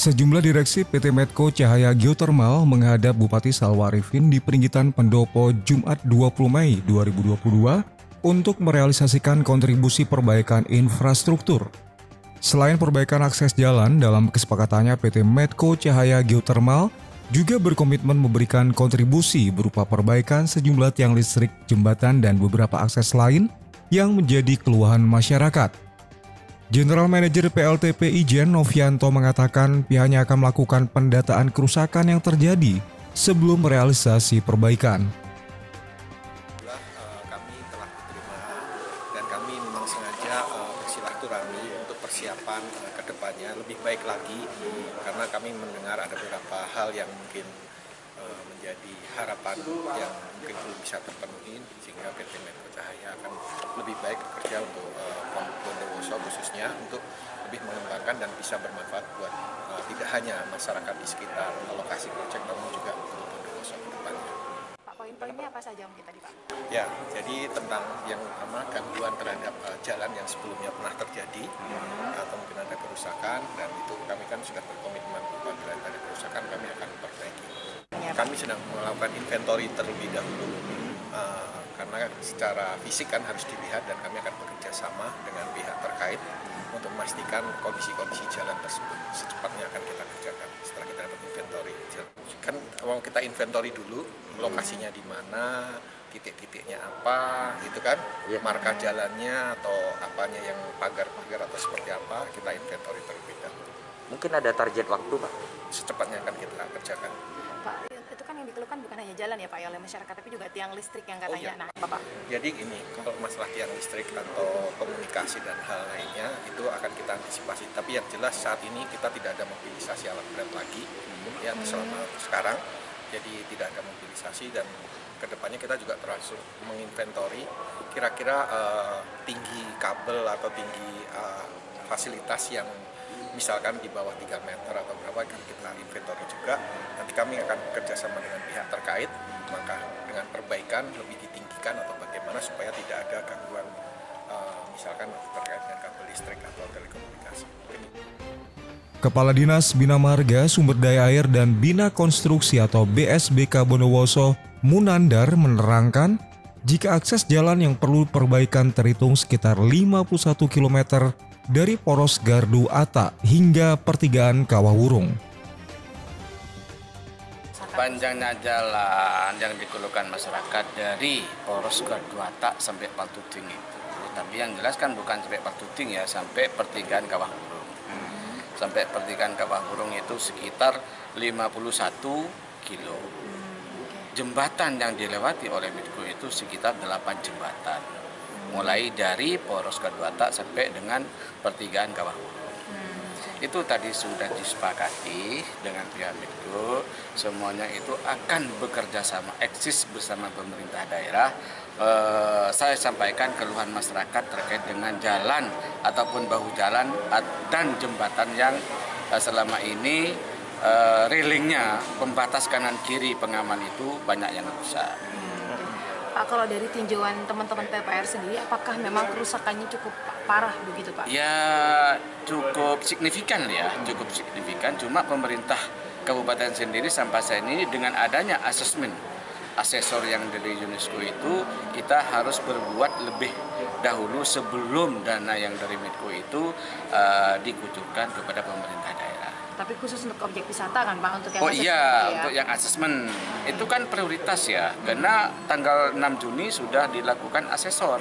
Sejumlah direksi PT Medco Cahaya Geothermal menghadap Bupati Salwa Arifin di Peringgitan Pendopo Jumat 20 Mei 2022 untuk merealisasikan kontribusi perbaikan infrastruktur. Selain perbaikan akses jalan, dalam kesepakatannya PT Medco Cahaya Geothermal juga berkomitmen memberikan kontribusi berupa perbaikan sejumlah tiang listrik, jembatan, dan beberapa akses lain yang menjadi keluhan masyarakat. General Manager PLTP Ijen Novianto mengatakan pihaknya akan melakukan pendataan kerusakan yang terjadi sebelum realisasi perbaikan. Kami telah diterima dan kami memang sengaja bersilaturahmi untuk persiapan ke depannya lebih baik lagi, karena kami mendengar ada beberapa hal yang mungkin menjadi harapan yang mungkin belum bisa terpenuhi, sehingga PT Medco Cahaya akan lebih baik bekerja untuk Bondowoso khususnya untuk lebih mengembangkan dan bisa bermanfaat buat tidak hanya masyarakat di sekitar lokasi proyek, namun juga untuk Bondowoso ke depannya. Pak, poin-poinnya apa saja mungkin tadi Pak? Ya, jadi tentang yang pertama gangguan terhadap jalan yang sebelumnya pernah terjadi atau mungkin ada kerusakan, dan itu kami kan sudah berkomitmen apabila ada kerusakan kami akan perbaiki. Kami sedang melakukan inventory terlebih dahulu karena secara fisik kan harus dilihat, dan kami akan bekerja sama dengan pihak terkait untuk memastikan kondisi-kondisi jalan tersebut secepatnya akan kita kerjakan setelah kita dapat inventory. Kan mau kita inventory dulu lokasinya di mana, titik-titiknya apa, gitu kan, marka jalannya atau apanya yang pagar-pagar atau seperti apa, kita inventory terlebih dahulu. Mungkin ada target waktu, Pak? Secepatnya akan kita kerjakan. Pak, itu kan yang dikeluhkan bukan hanya jalan ya Pak, ya, oleh masyarakat, tapi juga tiang listrik yang katanya. Nah, apa Pak? Jadi ini, kalau masalah tiang listrik atau komunikasi dan hal lainnya itu akan kita antisipasi. Tapi yang jelas saat ini kita tidak ada mobilisasi alat berat lagi, ya selama sekarang. Jadi tidak ada mobilisasi, dan kedepannya kita juga terus menginventori kira-kira tinggi kabel atau tinggi fasilitas yang misalkan di bawah 3 meter atau berapa, kan kita inventory juga. Nanti kami akan bekerjasama dengan pihak terkait, maka dengan perbaikan lebih ditinggikan atau bagaimana supaya tidak ada gangguan misalkan terkait dengan kabel listrik atau telekomunikasi. Kepala Dinas Bina Marga, Sumber Daya Air dan Bina Konstruksi atau BSBK Bondowoso, Munandar, menerangkan jika akses jalan yang perlu perbaikan terhitung sekitar 51 km dari Poros Gardu Ata hingga pertigaan Kawahwurung. Panjangnya jalan yang dikeluhkan masyarakat dari Poros Gardu Ata sampai Paltuting itu. Tapi yang jelas kan bukan sampai Paltuting ya, sampai pertigaan Kawahwurung. Sampai pertigaan Kawahwurung itu sekitar 51 kilo. Jembatan yang dilewati oleh Medco itu sekitar 8 jembatan. Mulai dari Poros Gardu Ata sampai dengan pertigaan Kawahwurung. Itu tadi sudah disepakati dengan pihak Medco, semuanya itu akan bekerja sama, eksis bersama pemerintah daerah. Saya sampaikan keluhan masyarakat terkait dengan jalan ataupun bahu jalan dan jembatan yang selama ini railingnya, pembatas kanan kiri pengaman itu banyak yang rusak. Pak, kalau dari tinjauan teman-teman PPR sendiri, apakah memang kerusakannya cukup parah begitu Pak? Ya cukup signifikan ya, cukup signifikan. Cuma pemerintah kabupaten sendiri sampai saat ini dengan adanya asesor yang dari UNESCO itu, kita harus berbuat lebih dahulu sebelum dana yang dari Medco itu dikucurkan kepada pemerintah daerah. Tapi khusus untuk objek wisata kan Pak, untuk yang Oh iya, untuk yang asesmen itu kan prioritas ya, karena tanggal 6 Juni sudah dilakukan asesor.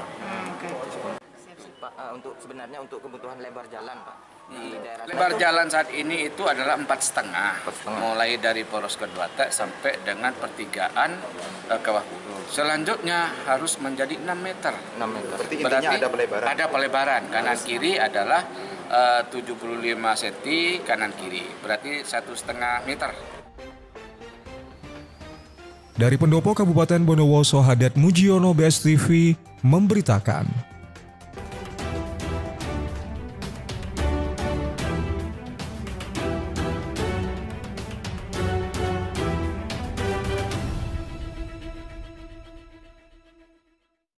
Pak, untuk sebenarnya untuk kebutuhan lebar jalan, Pak, di daerah lebar jalan saat ini itu adalah 4,5, mulai dari Poros Gardu Ata sampai dengan pertigaan Kawahwurung. Selanjutnya harus menjadi 6 meter. 6 meter. Berarti ada pelebaran. Ada pelebaran, kanan kiri adalah 75 cm kanan kiri, berarti 1,5 meter. Dari Pendopo Kabupaten Bondowoso, Hadat Mujiono, BSTV memberitakan.